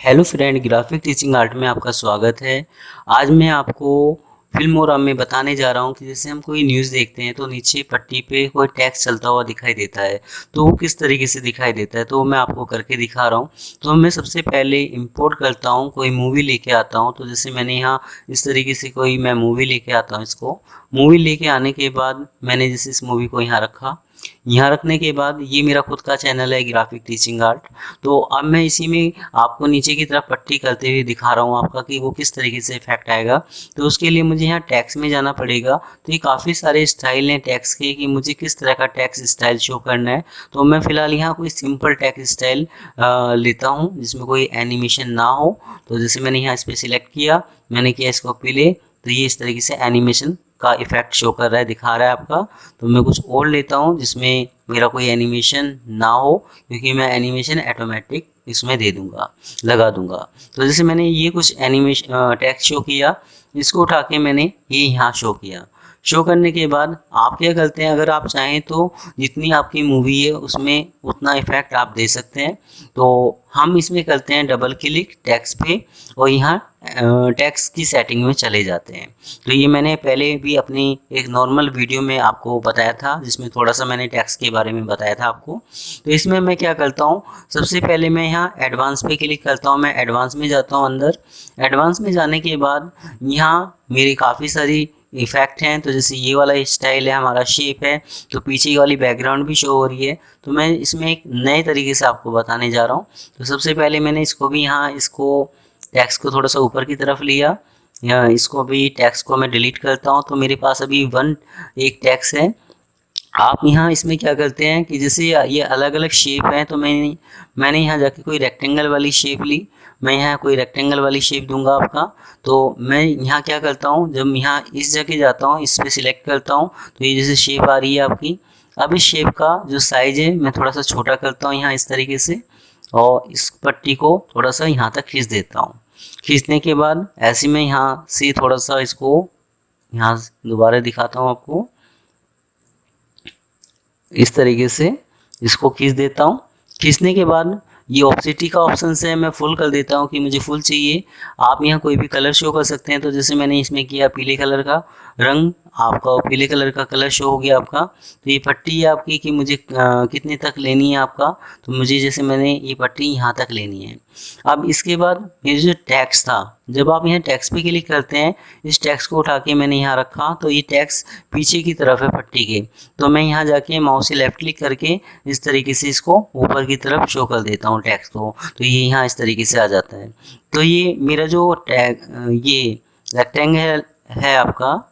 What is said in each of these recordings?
Hello friend, graphic teaching art में आपका स्वागत है। आज मैं आपको फिल्मोरा में बताने जा रहा हूँ कि जैसे हम कोई न्यूज़ देखते हैं तो नीचे पट्टी पे कोई टेक्स्ट चलता हुआ दिखाई देता है, तो वो किस तरीके से दिखाई देता है तो वो मैं आपको करके दिखा रहा हूँ। तो मैं सबसे पहले इंपोर्ट करता हूँ, कोई मूवी लेके आता हूँ। तो जैसे मैंने यहाँ इस तरीके से कोई मैं मूवी लेके आता हूँ। इसको मूवी लेके आने के बाद मैंने जैसे इस मूवी को यहाँ रखा। यहाँ रखने के बाद ये मेरा खुद का चैनल है ग्राफिक टीचिंग आर्ट। तो अब मैं इसी में आपको नीचे की तरफ पट्टी करते हुए दिखा रहा हूँ आपका कि वो किस तरीके से इफेक्ट आएगा। तो उसके लिए मुझे यहाँ टैक्स में जाना पड़ेगा। तो ये काफ़ी सारे स्टाइल हैं टैक्स के कि मुझे किस तरह का टैक्स स्टाइल शो करना है। तो मैं फ़िलहाल यहाँ कोई सिंपल टैक्स स्टाइल लेता हूँ जिसमें कोई एनिमेशन ना हो। तो जैसे मैंने यहाँ इस पर सिलेक्ट किया, मैंने किया इसको प्ले, तो ये इस तरीके से एनिमेशन का इफेक्ट शो कर रहा है, दिखा रहा है आपका। तो मैं कुछ और लेता हूँ जिसमें मेरा कोई एनिमेशन ना हो, क्योंकि मैं एनिमेशन ऑटोमेटिक इसमें दे दूंगा, लगा दूंगा। तो जैसे मैंने ये कुछ एनिमेशन टेक्स्ट शो किया, इसको उठा के मैंने ये यहाँ शो किया। शो करने के बाद आप क्या करते हैं, अगर आप चाहें तो जितनी आपकी मूवी है उसमें उतना इफेक्ट आप दे सकते हैं। तो हम इसमें करते हैं डबल क्लिक टेक्स्ट पे और यहाँ टेक्स्ट की सेटिंग में चले जाते हैं। तो ये मैंने पहले भी अपनी एक नॉर्मल वीडियो में आपको बताया था, जिसमें थोड़ा सा मैंने टेक्स्ट के बारे में बताया था आपको। तो इसमें मैं क्या करता हूँ, सबसे पहले मैं यहाँ एडवांस पे क्लिक करता हूँ। मैं एडवांस में जाता हूँ अंदर। एडवांस में जाने के बाद यहाँ मेरी काफ़ी सारी इफेक्ट हैं। तो जैसे ये वाला स्टाइल है, हमारा शेप है, तो पीछे वाली बैकग्राउंड भी शो हो रही है। तो मैं इसमें एक नए तरीके से आपको बताने जा रहा हूँ। तो सबसे पहले मैंने इसको भी यहाँ इसको टेक्स्ट को थोड़ा सा ऊपर की तरफ लिया, या इसको भी टेक्स्ट को मैं डिलीट करता हूँ। तो मेरे पास अभी एक टेक्स्ट है। आप यहाँ इसमें क्या करते हैं कि जैसे ये अलग अलग शेप है, तो मैंने यहाँ जाके कोई रेक्टेंगल वाली शेप ली। मैं यहाँ कोई रेक्टेंगल वाली शेप दूंगा आपका। तो मैं यहाँ क्या करता हूँ, जब यहाँ इस जगह जाता हूँ, इस पर सिलेक्ट करता हूँ, तो ये जैसे शेप आ रही है आपकी। अब इस शेप का जो साइज है मैं थोड़ा सा छोटा करता हूँ यहाँ इस तरीके से, और इस पट्टी को थोड़ा सा यहाँ तक खींच देता हूँ। खींचने के बाद ऐसे मैं यहाँ से थोड़ा सा इसको यहाँ दोबारा दिखाता हूँ आपको। इस तरीके से इसको खींच देता हूँ। खींचने के बाद ये ऑप्सिटी का ऑप्शन है, मैं फुल कर देता हूँ कि मुझे फुल चाहिए। आप यहाँ कोई भी कलर शो कर सकते हैं। तो जैसे मैंने इसमें किया पीले कलर का रंग, आपका पीले कलर का कलर शो हो गया आपका। तो ये पट्टी है आपकी कि मुझे कितने तक लेनी है आपका। तो मुझे जैसे मैंने ये पट्टी यहाँ तक लेनी है। अब इसके बाद ये जो टैक्स था, जब आप यहाँ टैक्स पे क्लिक करते हैं, इस टैक्स को उठा के मैंने यहाँ रखा। तो ये टैक्स पीछे की तरफ है पट्टी के। तो मैं यहाँ जाके माउस से लेफ्ट क्लिक करके इस तरीके से इसको ऊपर की तरफ शो कर देता हूँ टैक्स को। तो ये यहाँ इस तरीके से आ जाता है। तो ये मेरा जो ये रेक्टेंगल है आपका,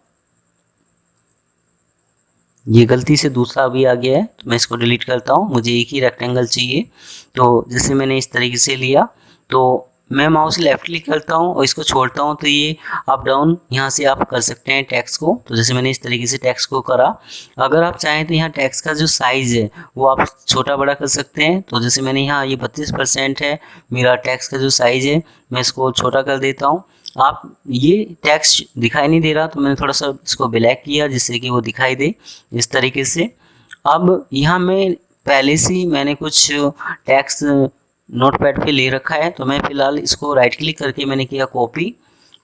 ये गलती से दूसरा भी आ गया है, तो मैं इसको डिलीट करता हूँ। मुझे एक ही रेक्टेंगल चाहिए। तो जैसे मैंने इस तरीके से लिया, तो मैं माउस लेफ्ट क्लिक करता हूँ और इसको छोड़ता हूँ। तो ये अप डाउन यहाँ से आप कर सकते हैं टैक्स को। तो जैसे मैंने इस तरीके से टैक्स को करा। अगर आप चाहें तो यहाँ टैक्स का जो साइज़ है वो आप छोटा बड़ा कर सकते हैं। तो जैसे मैंने यहाँ ये 32% है मेरा टैक्स का जो साइज़ है, मैं इसको छोटा कर देता हूँ। आप ये टैक्स दिखाई नहीं दे रहा, तो मैंने थोड़ा सा इसको ब्लैक किया जिससे कि वो दिखाई दे इस तरीके से। अब यहाँ मैं पहले से मैंने कुछ टैक्स नोटपैड पे ले रखा है। तो मैं फ़िलहाल इसको राइट क्लिक करके मैंने किया कॉपी।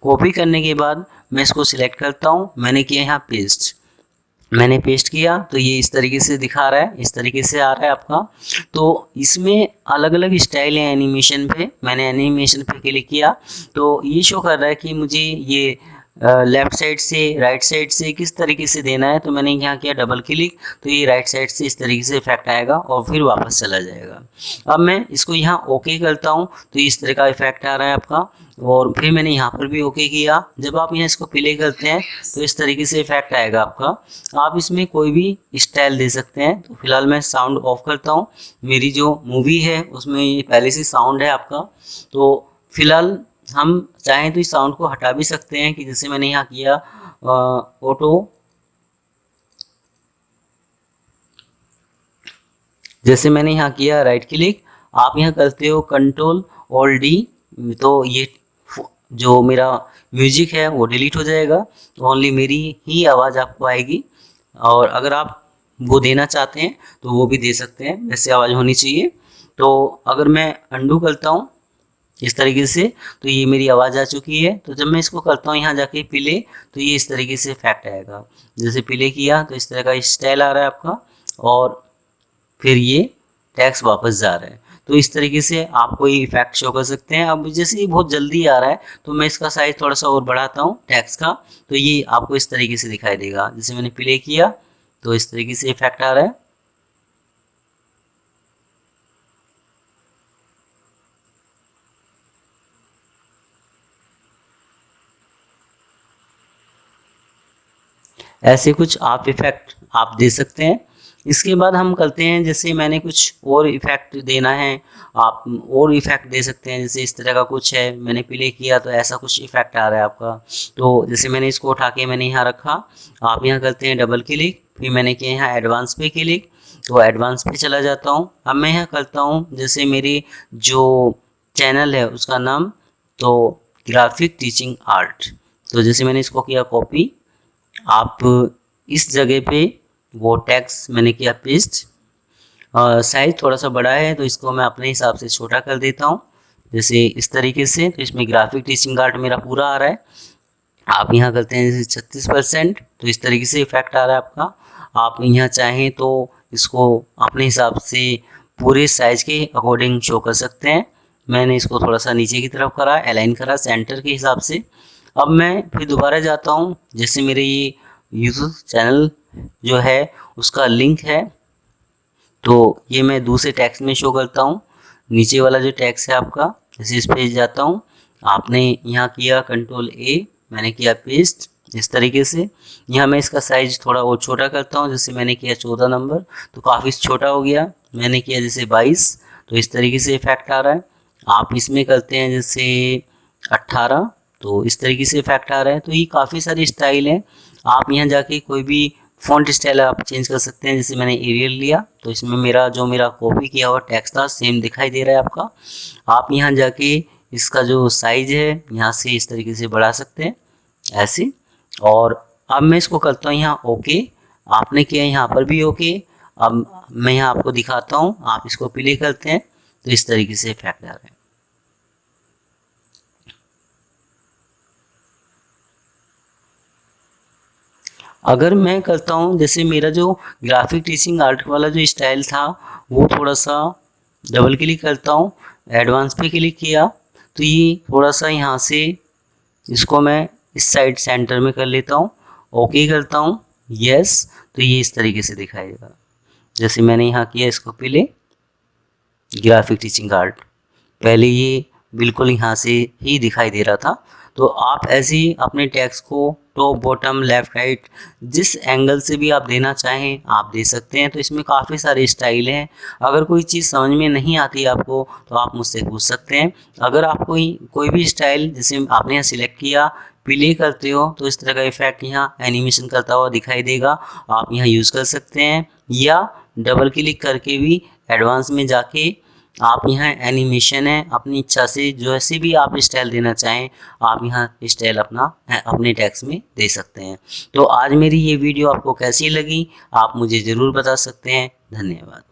कॉपी करने के बाद मैं इसको सिलेक्ट करता हूँ, मैंने किया यहाँ पेस्ट। मैंने पेस्ट किया तो ये इस तरीके से दिखा रहा है, इस तरीके से आ रहा है आपका। तो इसमें अलग अलग स्टाइल है एनिमेशन पे। मैंने एनिमेशन पे क्लिक किया तो ये शो कर रहा है कि मुझे ये लेफ़्ट साइड से राइट साइड से किस तरीके से देना है। तो मैंने यहाँ किया डबल क्लिक, तो ये राइट साइड से इस तरीके से इफेक्ट आएगा और फिर वापस चला जाएगा। अब मैं इसको यहाँ ओके करता हूँ, तो इस तरह का इफेक्ट आ रहा है आपका। और फिर मैंने यहाँ पर भी ओके किया। जब आप यहाँ इसको प्ले करते हैं तो इस तरीके से इफेक्ट आएगा आपका। आप इसमें कोई भी स्टाइल दे सकते हैं। तो फिलहाल मैं साउंड ऑफ करता हूँ। मेरी जो मूवी है उसमें ये पहले से साउंड है आपका। तो फिलहाल हम चाहें तो इस साउंड को हटा भी सकते हैं, कि जैसे मैंने यहाँ किया ऑटो। जैसे मैंने यहाँ किया राइट क्लिक, आप यहाँ करते हो कंट्रोल ऑल डी, तो ये जो मेरा म्यूजिक है वो डिलीट हो जाएगा। तो ओनली मेरी ही आवाज़ आपको आएगी। और अगर आप वो देना चाहते हैं तो वो भी दे सकते हैं, वैसे आवाज़ होनी चाहिए। तो अगर मैं अंडू करता हूँ, इस तरीके से। तो ये मेरी आवाज़ आ चुकी है। तो जब मैं इसको करता हूँ यहाँ जाके प्ले, तो ये इस तरीके से इफेक्ट आएगा। जैसे प्ले किया तो इस तरह का स्टाइल आ रहा है आपका, और फिर ये टैक्स वापस जा रहा है। तो इस तरीके से आप कोई इफेक्ट शो कर सकते हैं। अब जैसे ये बहुत जल्दी आ रहा है तो मैं इसका साइज थोड़ा सा और बढ़ाता हूँ टैक्स का, तो ये आपको इस तरीके से दिखाई देगा। जैसे मैंने प्ले किया तो इस तरीके से इफेक्ट आ रहा है। ऐसे कुछ आप इफ़ेक्ट आप दे सकते हैं। इसके बाद हम करते हैं, जैसे मैंने कुछ और इफ़ेक्ट देना है, आप और इफ़ेक्ट दे सकते हैं। जैसे इस तरह का कुछ है, मैंने प्ले किया तो ऐसा कुछ इफ़ेक्ट आ रहा है आपका। तो जैसे मैंने इसको उठा के मैंने यहाँ रखा, आप यहाँ करते हैं डबल क्लिक, फिर मैंने किया यहाँ एडवांस पे क्लिक, तो एडवांस पे चला जाता हूँ। अब मैं यहाँ करता हूँ, जैसे मेरी जो चैनल है उसका नाम तो ग्राफिक टीचिंग आर्ट, तो जैसे मैंने इसको किया कॉपी, आप इस जगह पे वो टेक्स्ट मैंने किया पेस्ट। साइज थोड़ा सा बड़ा है तो इसको मैं अपने हिसाब से छोटा कर देता हूँ, जैसे इस तरीके से। तो इसमें ग्राफिक टीचिंग आर्ट मेरा पूरा आ रहा है। आप यहाँ करते हैं जैसे 36%, तो इस तरीके से इफेक्ट आ रहा है आपका। आप यहाँ चाहें तो इसको अपने हिसाब से पूरे साइज के अकॉर्डिंग शो कर सकते हैं। मैंने इसको थोड़ा सा नीचे की तरफ करा, अलाइन करा सेंटर के हिसाब से। अब मैं फिर दोबारा जाता हूँ, जैसे मेरे ये यूट्यूब चैनल जो है उसका लिंक है, तो ये मैं दूसरे टैक्स में शो करता हूँ। नीचे वाला जो टैक्स है आपका, जैसे इस पे जाता हूँ, आपने यहाँ किया कंट्रोल ए, मैंने किया पेस्ट इस तरीके से। यहाँ मैं इसका साइज थोड़ा और छोटा करता हूँ, जैसे मैंने किया 14 नंबर, तो काफ़ी छोटा हो गया। मैंने किया जैसे 22, तो इस तरीके से इफेक्ट आ रहा है। आप इसमें करते हैं जैसे 18, तो इस तरीके से इफेक्ट आ रहा है। तो ये काफ़ी सारी स्टाइल हैं। आप यहाँ जाके कोई भी फ़ॉन्ट स्टाइल आप चेंज कर सकते हैं। जैसे मैंने एरियल लिया तो इसमें मेरा कॉपी किया हुआ टेक्स्ट था सेम दिखाई दे रहा है आपका। आप यहाँ जाके इसका जो साइज है यहाँ से इस तरीके से बढ़ा सकते हैं ऐसे। और अब मैं इसको करता हूँ यहाँ ओके, आपने किया यहाँ पर भी ओके। अब मैं यहाँ आपको दिखाता हूँ, आप इसको प्ले करते हैं तो इस तरीके से इफेक्ट आ रहा है। अगर मैं करता हूँ, जैसे मेरा जो ग्राफिक टीचिंग आर्ट वाला जो स्टाइल था वो थोड़ा सा डबल क्लिक करता हूँ, एडवांस पे क्लिक किया तो ये थोड़ा सा यहाँ से इसको मैं इस साइड सेंटर में कर लेता हूँ, ओके करता हूँ, यस, तो ये इस तरीके से दिखाएगा। जैसे मैंने यहाँ किया इसको प्ले, ग्राफिक टीचिंग आर्ट, पहले ये बिल्कुल यहाँ से ही दिखाई दे रहा था। तो आप ऐसे ही अपने टेक्स्ट को टॉप बॉटम लेफ़्ट राइट जिस एंगल से भी आप देना चाहें आप दे सकते हैं। तो इसमें काफ़ी सारे स्टाइल हैं। अगर कोई चीज़ समझ में नहीं आती आपको तो आप मुझसे पूछ सकते हैं। अगर आप कोई भी स्टाइल जैसे आपने यहाँ सिलेक्ट किया प्ले करते हो तो इस तरह का इफेक्ट यहाँ एनिमेशन करता हुआ दिखाई देगा, आप यहाँ यूज़ कर सकते हैं। या डबल क्लिक करके भी एडवांस में जाके आप यहाँ एनिमेशन है अपनी इच्छा से जैसे भी आप स्टाइल देना चाहें आप यहाँ स्टाइल अपने टेक्स्ट में दे सकते हैं। तो आज मेरी ये वीडियो आपको कैसी लगी आप मुझे ज़रूर बता सकते हैं। धन्यवाद।